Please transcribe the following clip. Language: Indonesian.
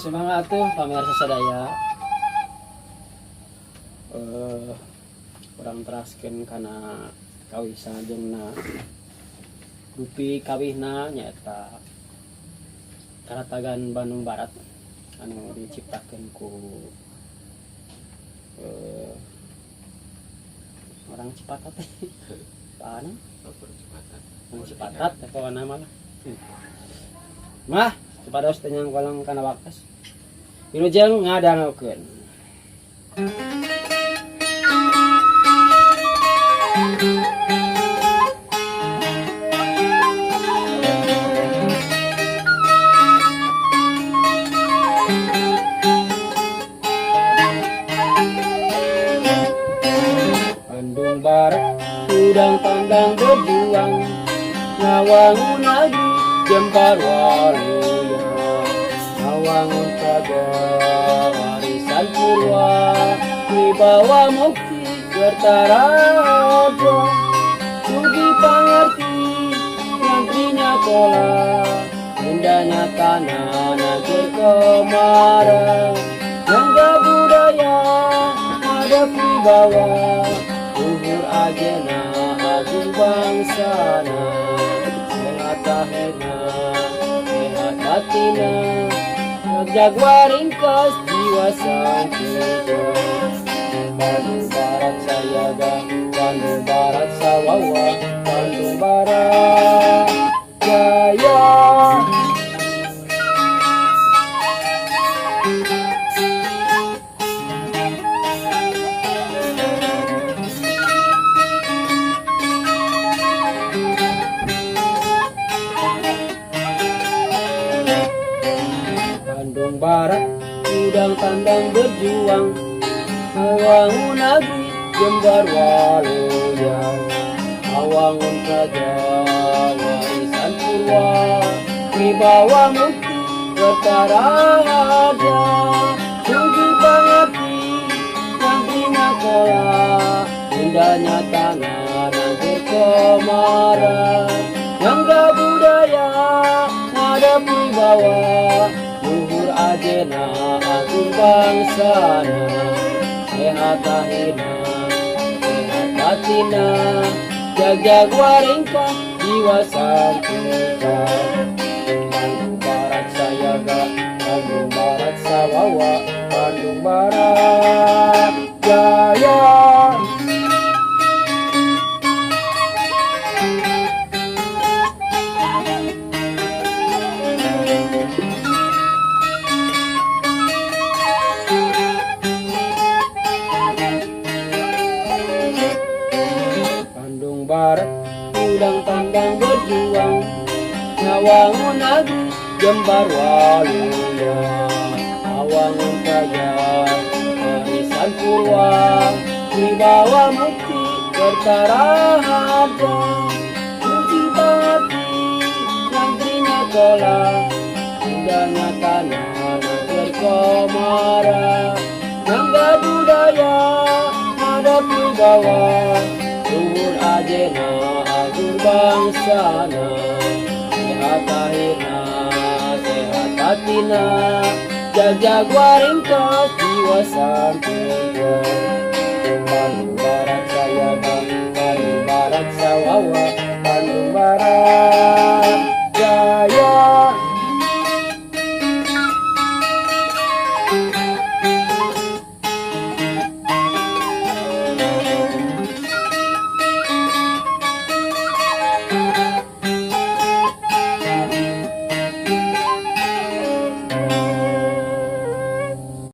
Semangat tuh pamirsa sadaya. Kurang teraskeun kana kawisan jeung dupi kawihna nyaeta Karatagan Bandung Barat anu diciptakeun ku orang Cipatat teh. Paana? Orang Cipatat teh pokona mah. Mah, kepados teh nyang kolong kana waktas. Wilujeng ngadangukeun. Bandung Barat, udang pandang berjuang, ngawangun lagi jembar waluya, ngawangun pada warisan purwa, wibawa mukti Kertaraja, sugi pangerti nantinya kola, indahnya tanah negeri Kemarang, bangga budaya ada wibawa, luhur ajena agung bangsana, sehat lahirna sehat batina, jaguar ringkas jiwa santija. Bandung Barat sayaga, Bandung Barat sawawa, Bandung Barat jaya. Bandung Barat, udang tandang berjuang, ngawangun lagi jembar waluya, ngawangun praja warisan purwa, wibawa mukti Kertaraja, sugi pangerti nantinya kola, indahnya tanah negeri Kemarang, bangga budaya ngadap wibawa, luhur ajena agung bangsana, sehat lahirna sehat batina, jaguar ringkas jiwa santija. Bandung Barat sayaga, Bandung Barat sawawa, Bandung Barat jaya. Bandung Barat, udang tandang berjuang, ngawangun lagi jembar waluya, ngawangun kaya warisan purwa, wibawa mukti Kertaraja, suci hati nantinya kola, indahnya tanah negeri Kemarang, bangga budaya hadap wibawa, luhur ajena agung bangsana, sehat lahirna sehat batina, jaguar ringkas jiwa santija. Bandung Barat sayaga, Bandung Barat sawawa, Bandung Barat